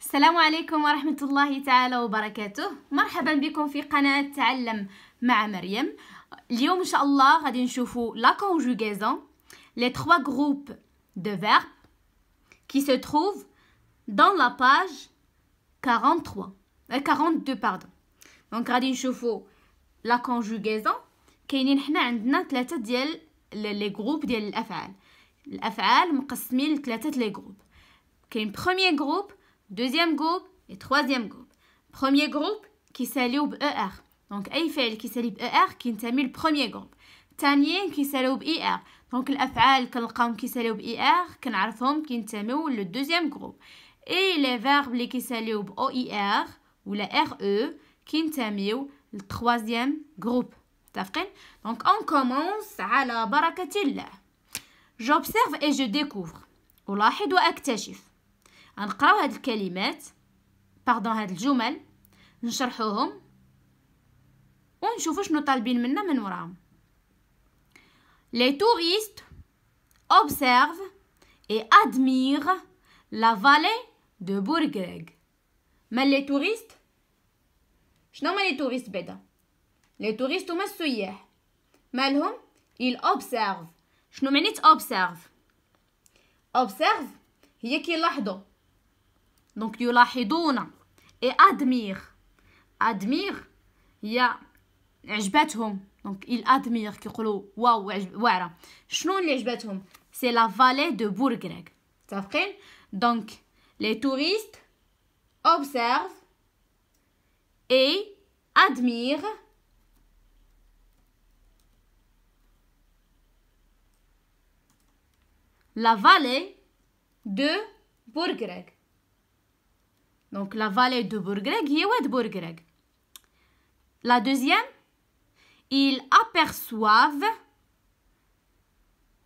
السلام عليكم ورحمة الله تعالى وبركاته. مرحبا بكم في قناة تعلم مع مريم. اليوم إن شاء الله غادي نشوفوا la conjugaison, les trois groupes de verbes qui se trouvent dans la page 42 pardon. Donc غادي نشوفوا la conjugaison. كاينين حنا عندنا ثلاثة ديال لي جروب ديال الافعال مقسمين لثلاثة لي جروب. كاين premier groupe, deuxième groupe et troisième groupe. Premier groupe كيساليو ب ER. دونك اي فعل كيسالي ب ER كينتمي للبروميير جروب. الثانيين كيساليو ب ER. دونك الافعال كنلقاهم كيساليو ب ER كنعرفهم كينتميو للدوزيام جروب. اي لي فيرب اللي كيساليو ب OER ولا RE كينتميو للتروازيام جروب. متفقين؟ دونك on commence على بركة الله. J'observe et je découvre. ألاحظ وأكتشف. غنقراو هاد الكلمات هاد الجمل نشرحوهم ونشوفو شنو طالبين منا من وراهم. Les touristes observent et admirent la vallée de Bourgreg. ما les touristes؟ شنو هما les touristes بعدا؟ les touristes هما السياح. مالهم؟ ils observent. شنو معنيت observe؟ observe هي كيلاحظوا. دونك يلاحظون. et admire هي عجبتهم. دونك ils admirent كيقولوا واو واعره. شنو اللي عجبتهم؟ c'est la vallée de Bourgreg. متفقين؟ دونك les touristes observent et admirent la vallée de Bourgreg. Donc la vallée de Bourgreg هي واد Bourgreg. La deuxième, ils aperçoivent,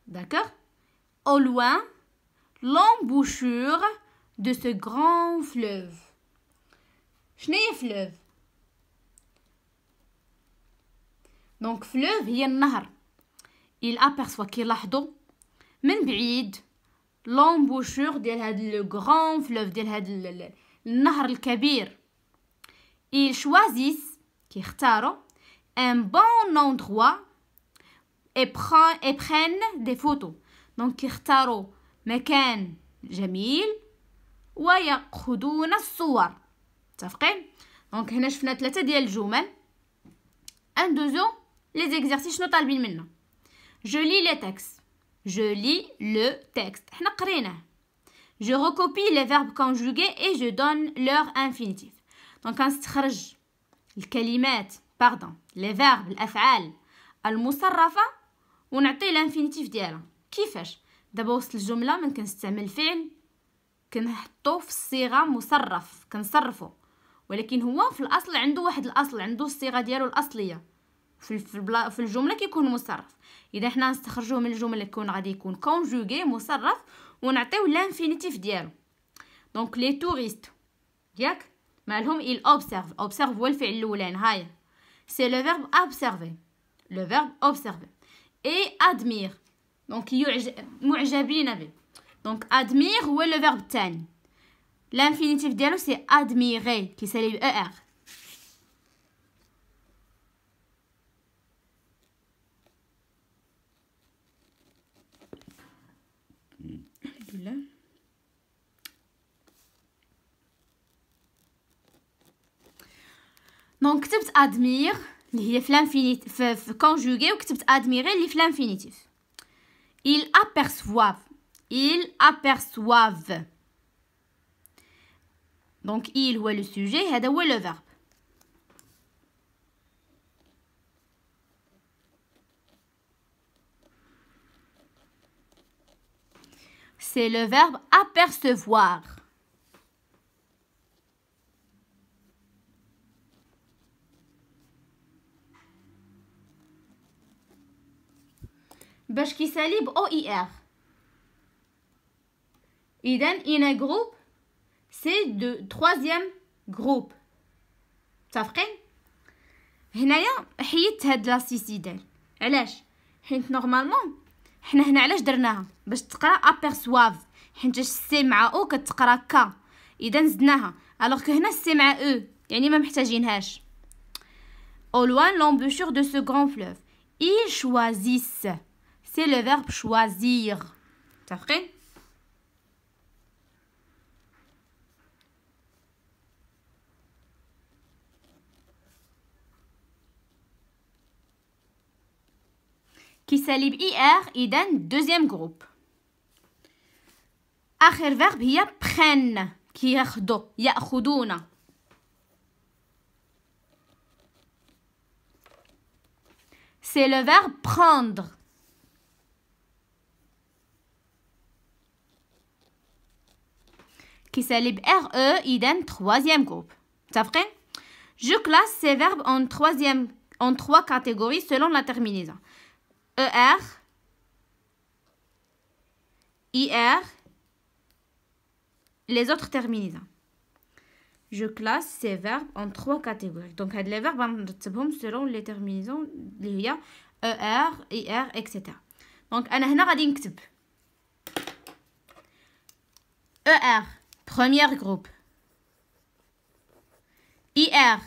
d'accord, au loin l'embouchure de ce grand fleuve. شنو هي fleuve؟ donc fleuve هي النهر. ils aperçoivent كيلاحظوا من بعيد l'embouchure ديال هاد لو غران فلوف ديال هاد النهر الكبير. ils choisissent كيختاروا un bon endroit et prennent des photos. donc كيختاروا مكان جميل ويأخذون الصور. متفقين؟ دونك هنا شفنا ثلاثة ديال الجمل. ان دوزو لي زيكزارسيس شنو طالبين منا؟ je lis les textes. Je lis le texte. احنا قريناه. Je recopie les verbes conjugués et je donne leur infinitif. donc كنستخرج الكلمات les verbes الافعال المصرفه ونعطي الانفينيتيف ديالها. كيفاش؟ دابا وسط الجمله من كنستعمل فعل كنحطو في الصيغه مصرف كنصرفو، ولكن هو في الاصل عنده واحد الاصل، عنده الصيغه ديالو الاصليه في الجمله كيكون مصرف. اذا حنا نستخرجوه من الجمله يكون غادي يكون كونجوغي مصرف ونعطيو لانفينيتيف ديالو. دونك لي توريست ياك مالهم il observe هو الفعل الاولاني. هاي سي لو فيرب observer. لو فيرب observer et admire دونك معجبين به. دونك admire هو لو فيرب الثاني. لانفينيتيف ديالو سي admirer كيسالي ب er. دونك كتبت ادمير اللي هي في لانفينيتيف في كونجوغي وكتبت ادميري اللي في لانفينيتيف. ils aperçoivent دونك il هو لو سوجي هذا هو لو فيرب. c'est le verbe apercevoir. باش كيسالي ب OER. إذن in un groupe c'est de troisième groupe. متفقين؟ هنايا حيدت هاد لاسيسيدال. علاش؟ حيت نورمالمون حنا هنا علاش درناها باش تقرا aperçoivent حيت السي مع او كتقرا ك. اذا زدناها الوغ كو هنا سي مع او يعني ما محتاجينهاش. au loin l'embouchure de ce grand fleuve ils choisissent c'est le verbe choisir متفقين؟ كيسالي ب er اذا deuxième groupe. اخر verbe هي prennent كياخدو ياخذون. c'est le verbe prendre. كيسالي ب re اذا troisième groupe. متفقين؟ je classe ces verbes en trois catégories selon la terminaison. er, ir, les autres terminaisons. Je classe ces verbes en trois catégories. Donc, les verbes غنرتبهم selon les terminaisons اللي هي er, ir, etc. Donc, أنا هنا غادي نكتب er premier groupe, ir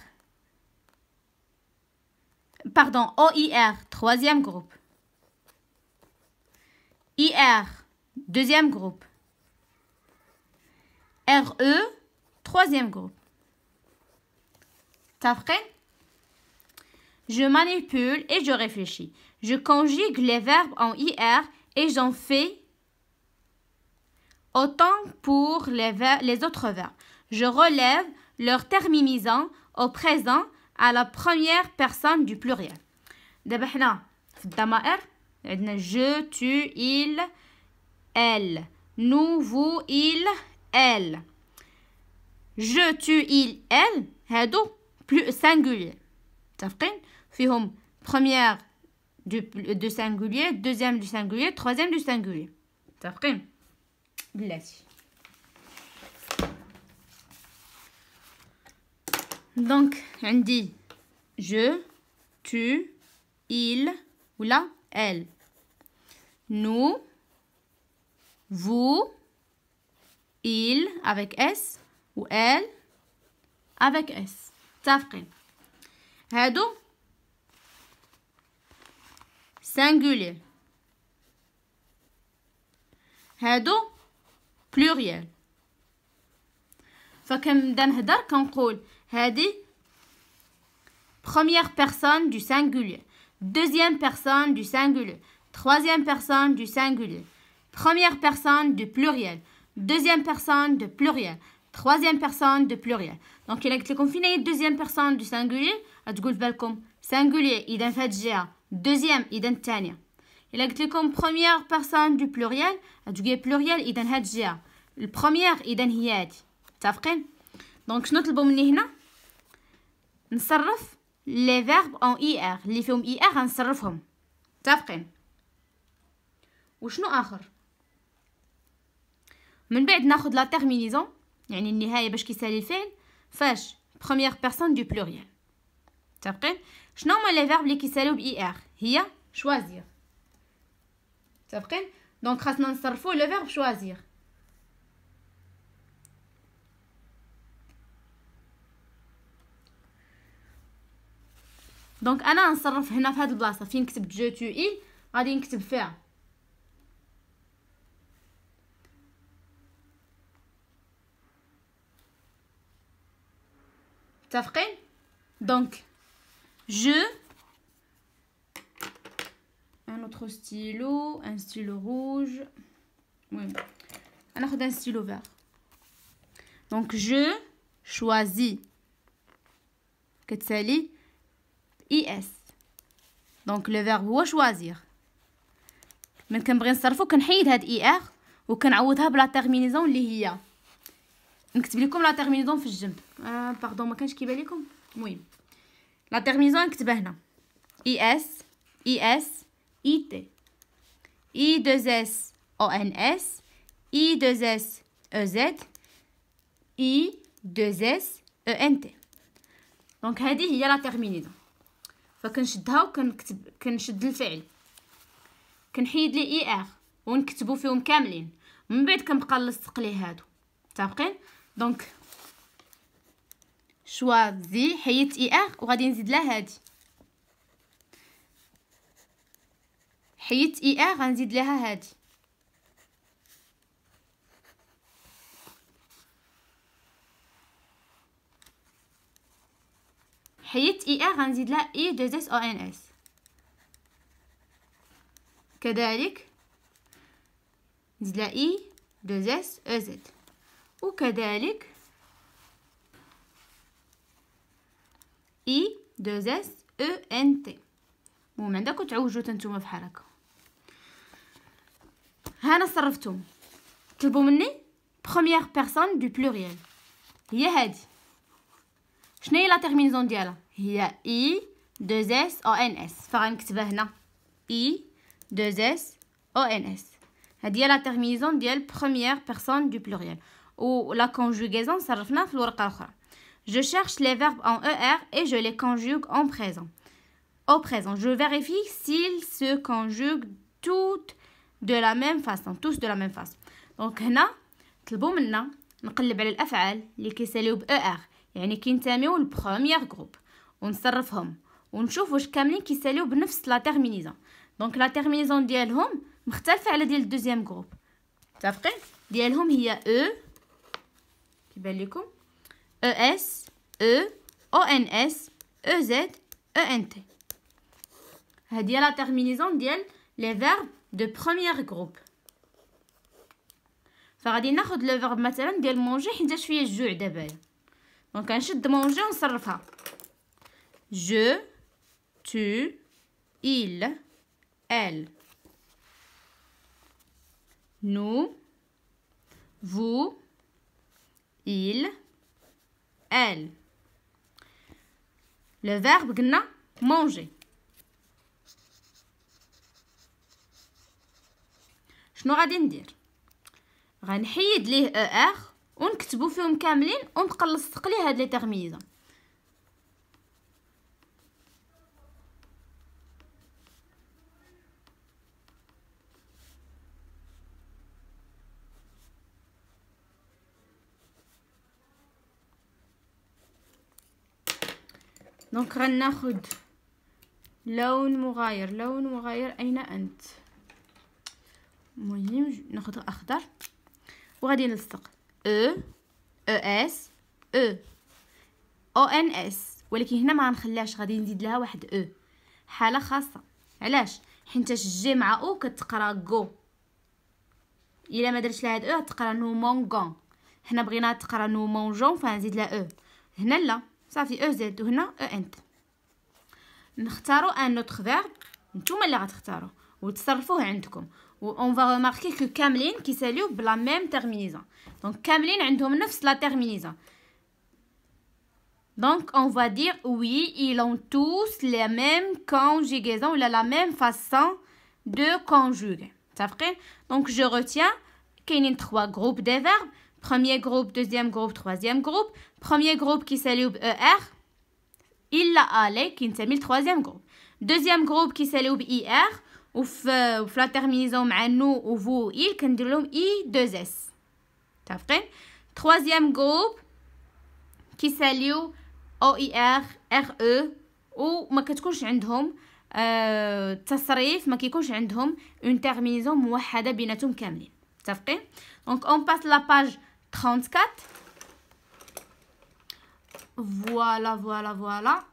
pardon OIR troisième groupe, IR deuxième groupe, RE troisième groupe. T'apprennes? Je manipule et je réfléchis. Je conjugue les verbes en IR et j'en fais autant pour les autres verbes. Je relève leur terminaison au présent à la première personne du pluriel. دابا حنا في الضمائر عندنا je, tu, il, elle, nous, vous, il, elle. Je, tu, il, elle هادو plus singulier. متفقين؟ فيهم première du singulier, deuxième du singulier, troisième du singulier. متفقين؟ بلاتي. Donc عندي je, tu, il ou la elle. Nous, vous, il avec S ou elle avec S. متفقين؟ هادو singulier. هادو pluriel. فكنبدا نهضر كنقول هادي première personne du singulier, deuxième personne du singulier, troisième personne du singulier, première personne du pluriel, deuxième personne de pluriel, troisième personne de pluriel. Donc il قلت لكم فين هي deuxième personne du singulier غتقول في بالكم singulier اذا في هاد الجهه deuxième اذا الثانيه. إلا قلت لكم première personne du pluriel غتقولي pluriel اذا هاد الجهه البروميير اذا هي هادي. متفقين؟ دونك شنو طلبوا مني هنا؟ نصرف لي فيرب اون اي ار اللي فيهم اي ار غنصرفهم. متفقين؟ وشنو اخر؟ من بعد ناخذ لا تيرمينيزون يعني النهايه باش كيسالي الفعل فاش بروميير بيرسون دو بلوريال. متفقين؟ شنو هما لي فيرب اللي كيساليو باي ار؟ هي شوازير. متفقين؟ دونك خاصنا نصرفو لو فيرب شوازير. دونك انا نصرف هنا في هاد البلاصه فين كتبت جو تو ايل غادي نكتب فيها متفقين؟ دونك جو un autre stylo, un stylo rouge. Oui. ناخذ un stylo vert. Donc je choisis كتسالي اس. دونك لو فيرب هو شوازير. من كنبغي نصرفو كنحيد هاد اي ار وكنعوضها بلا تيرمينيزون اللي هي نكتب لكم لا تيرمينيزون في الجنب. باردون ما كانش كيبان لكم. المهم لا تيرمينيزون نكتبها هنا اي اس اي اس اي تي اي 2 اس او ان اس اي 2 اس او زد اي 2 اس او ان تي. دونك هذه هي لا تيرمينيزون. فكنشدها وكنكتب كنشد الفعل كنحيد لي اي ار ونكتبو فيهم كاملين من بعد كنبقى نلصق ليه هادو. متفقين؟ دونك شوازي حيدت اي ار وغادي نزيد لها هادي، حيدت اي ار غنزيد لها هادي، حيدت اي ار غنزيد لها اي دو اس او ان اس، كذلك نزيد لها اي دو اس او زد، وكذلك اي دو اس او ان تي. المهم عندكم تعوجوا نتوما بحال هكا. هانا صرفتهم. طلبوا مني بروميير بيرسون دو بلوريال هي هادي. شنو هي لا تيرمينيزون ديالها؟ هي اي دو اس او ان اس، فغنكتبها هنا اي دو اس او ان اس. هادي هي لا تيرمينيزون ديال بروميير بيرسون دو بلوريال. و لا كونجوغيزون صرفنا في الورقه الاخرى. Je cherche les verbes en ER et je les conjugue en présent. Au présent, je vérifie s'ils se conjuguent tous de la même façon. Donc هنا طلبوا منا نقلب على الافعال اللي كيساليو ب ER، يعني كينتميو للبروميير جروب، ونصرفهم ونشوف واش كاملين كيساليو بنفس لا تيرمينيزون. دونك لا تيرمينيزون ديالهم مختلفه على ديال الدوزيام جروب. متفقين؟ ديالهم هي او كيبان لكم ES, E, ONS, EZ, ENT. هذه لا تيرمينيزون ديال لي فيرب دو بروميير جروب. فغادي ناخذ لو فيرب مثلا ديال مونجي حيت شويه الجوع دابايا. دونك غنشد مونجي ونصرفها je, tu, il, elle, nous, vous, il, elle. Le verbe قلنا manger. شنو غادي ندير؟ غنحيد ليه ER ونكتبو فيهم كاملين ونقلصق ليه هاد لي تيرمينيزون. دونك غناخد لون مغاير اين انت؟ المهم ناخد اخضر وغادي نلصق او اس او او ان اس، ولكن هنا ما غنخليهاش، غادي نزيد لها واحد او حاله خاصه. علاش؟ حيت جي مع او كتقرا غو، الا ما درتش لها هاد او تقرا نو مونغون. حنا بغينا تقرا نو مونجون فنزيد لها او. هنا لا صافي او زد، وهنا او انت. نختاروا ان نوتر فيرب، نتوما اللي غتختاروا وتصرفوه عندكم. و اون فا ريماركي كو كاملين كيساليو بلا ميم تيرمينيزون. دونك كاملين عندهم نفس لا تيرمينيزون. دونك اون فا دير وي ils ont tous la même conjugaison ولا la même façon de conjuguer. متفقين؟ دونك je retiens كاينين 3 groupes de verbes. Premier groupe, deuxième groupe, troisième groupe. Premier groupe qui s'allie au ER. Il a allé qui s'appelle le troisième groupe. Deuxième groupe qui s'allie au IR. Ou la terminaison مع nous ou vous il كندير لهم I2S. تفقين؟ Troisième groupe qui s'allie au OIR, RE و ما كتكونش عندهم تصريف، ما كيكونش عندهم une terminaison موحدة بيناتهم كاملين. متفقين؟ Donc on passe la page 34. Voilà.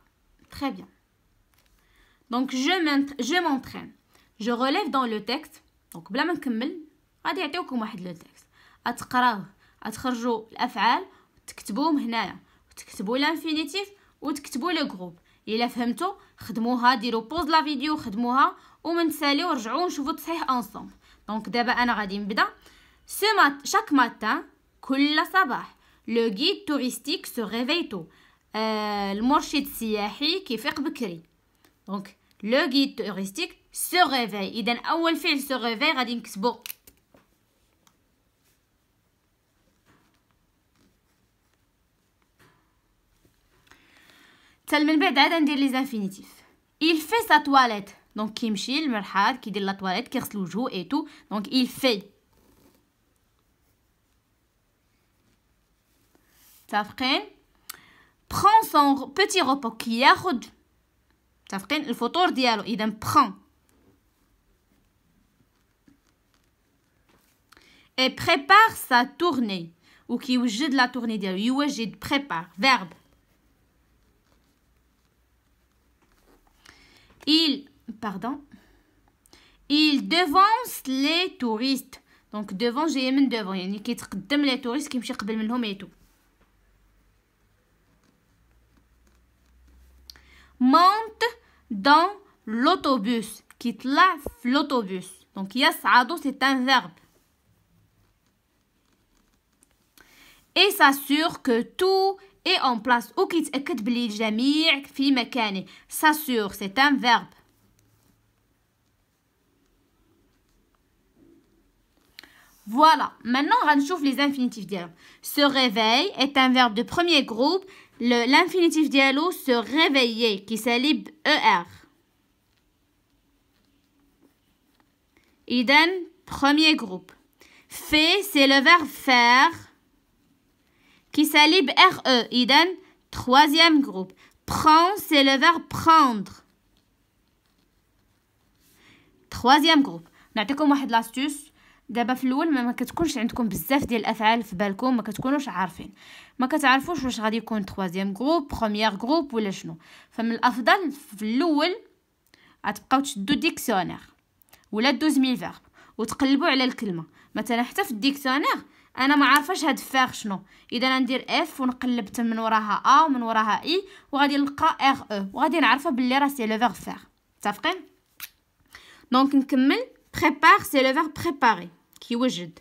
Très bien. Donc je m'entraîne. Je relève dans le texte. Donc بلا ما نكمل غادي يعطيوكم واحد لو تكست اتقراوه، اتخرجوا الافعال وتكتبوهم هنايا، وتكتبوا الانفينيتيف وتكتبوا لو جروب. الا فهمتوا خدموها، ديروا بوز لا فيديو خدموها ومن تساليو ورجعوا نشوفوا التصحيح انصومبل. دونك دابا انا غادي نبدا. chaque matin كل صباح le guide touristique se réveille tôt. المرشد السياحي كيفيق بكري. دونك le guide touristique se réveille. اذا اول فعل se réveille غادي نكتبو حتى من بعد عاد ندير لي زانفينيتيف. il fait sa toilette. دونك كيمشي للمرحاض كيدير لا تواليت كيغسل وجهو اي تو. دونك il fait. متفقين؟ prend son petit repas كي ياخد متفقين الفطور ديالو اذا prend et prépare sa tournée وكي يوجد لا tournée ديالو يوجد prépare verbe il devance les touristes donc devant جايه من devant يعني كيتقدم لي touristes كيمشي قبل منهم ايتو monte dans l'autobus كيطلع في l'autobus donc يصعد c'est un verbe et s'assure que tout est en place ou كيتأكد بلي الجميع في مكانه s'assure c'est un verbe voilà maintenant غنشوف les infinitifs ديالو se réveille est un verbe de premier groupe l'infinitif ديالو se réveiller qui s'allie er إذن premier groupe fait c'est le verbe faire qui s'allie re إذن troisième groupe prend c'est le verbe prendre troisième groupe نعطيكم واحد لاستوس دابا في الاول ما كتكونش عندكم بزاف ديال الافعال في بالكم ما كتكونوش عارفين ما كتعرفوش واش غادي يكون troisième groupe premier groupe ولا شنو فمن الافضل في الاول غتبقاو تشدوا ديكسيونير ولا دوز ميل فيرب وتقلبوا على الكلمه مثلا حتى في الديكسيونير انا ما عارفاش هاد فيغ شنو اذا ندير اف ونقلب من وراها ا ومن وراها اي وغادي نلقى ار او وغادي نعرفها باللي راه سي لو فيغ فيغ متفقين دونك نكمل prépare c'est le verbe préparer qui وجد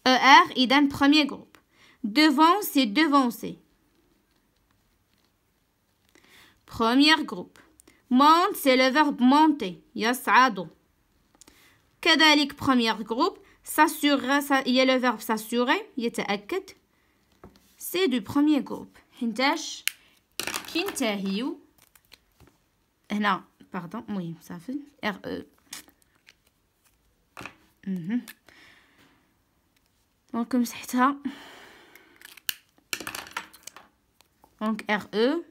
er إذن premier groupe devant c'est devancer premier groupe monte c'est le verbe monter يصعد كذلك premier groupe s'assurer il y a le verbe s'assurer يتأكد c'est du premier groupe حينتاش كينتهيو هنا pardon oui ça fait re donc مسحتها donc re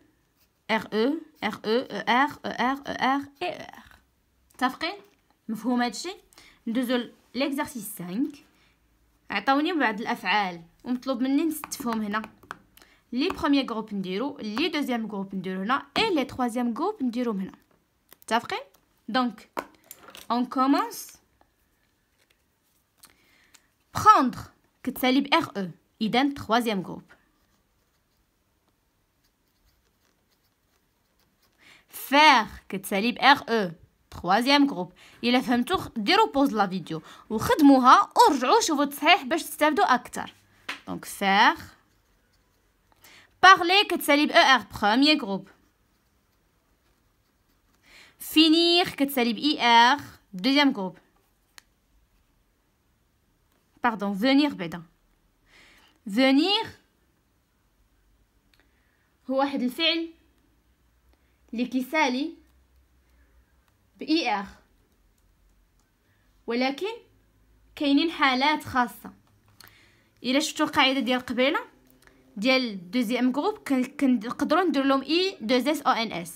er متفقين مفهوم هادشي ندوزو l'exercice 5 عطاوني بعض الافعال ومطلوب مني نستفهم هنا لي premier groupe نديرو لي deuxième groupe نديرو هنا et les troisième groupe نديروهم هنا متفقين donc on commence prendre كتسالي ب re إذن troisième groupe faire كتسالي ب re troisième groupe إلا فهمتو ديروا بوز لا فيديو وخدموها ورجعوا شوفوا التصحيح باش تستافدوا اكثر donc faire parler كتسالي ب er premier groupe finir كتسالي ب er deuxième groupe pardon venir بعدا venir هو واحد الفعل اللي كيسالي ب er ولكن كاينين حالات خاصه الا شفتوا القاعده ديال قبيله ديال دوزيام جروب كنقدروا ندير لهم اي 2 اس او ان اس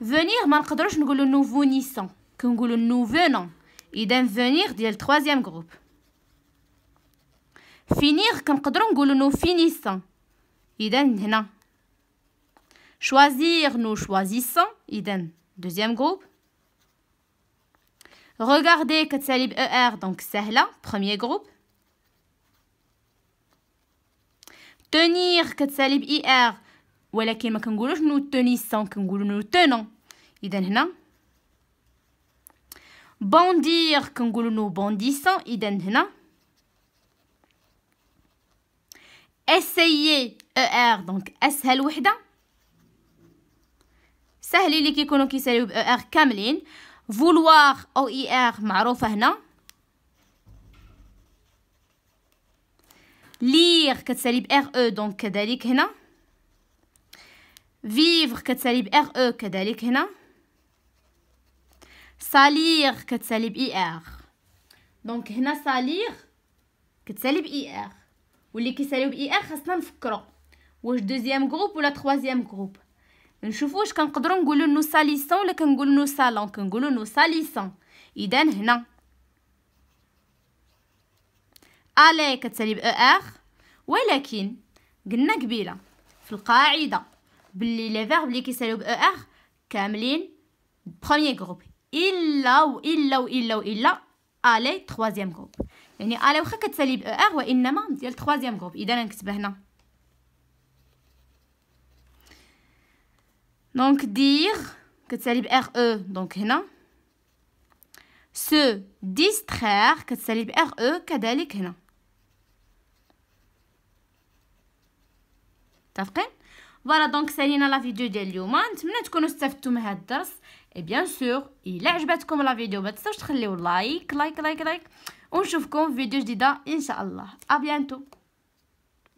venir ما نقدروش نقولوا nous venissons كنقولوا nous venons اذا venir ديال troisième groupe finir كنقدروا نقولوا nous finissons اذا هنا choisir nous choisissons اذا deuxième groupe regarder كتسالي ب er donc سهله premier groupe tenir كتسالي ب er ولكن ما كنقولوش nous tenissons كنقولوا nous tenons اذا هنا bondir كنقولوا nous bondissons اذا هنا essayer er donc اسهل وحده سهلين اللي كيكونوا كيساليو ب er كاملين vouloir او er معروفه هنا lire كتسالي ب re donc كذلك هنا vivre كتسالي ب re كذلك هنا salir كتسالي ب er donc هنا salir كتسالي ب er واللي كيساليو باي ار خاصنا نفكروا واش دوزيام جروب ولا تروازيام جروب. نشوفوا واش كنقدروا نقولوا نو ساليسون ولا كنقولوا نو سالون. كنقولوا نو ساليسون. اذا هنا الي كتسالي ب ار، ولكن قلنا قبيله في القاعده باللي لي فيرب اللي كيساليو ب ار كاملين بروميير جروب الا الي تروازيام جروب. يعني الي واخا كتسالي ب ار وانما ديال تروازيام جروب. اذا نكتبها هنا. دونك دير كتسالي ب ار او، دونك هنا se distraire كتسالي ب ار او كذلك هنا. متفقين؟ فوالا دونك سالينا لا فيديو ديال اليوم. نتمنى تكونوا استفدتوا من هذا الدرس. اي بيان سور الا عجبتكم لا فيديو ما تنساوش تخليو لايك ونشوفكم في فيديو جديده ان شاء الله. ا بيانتو.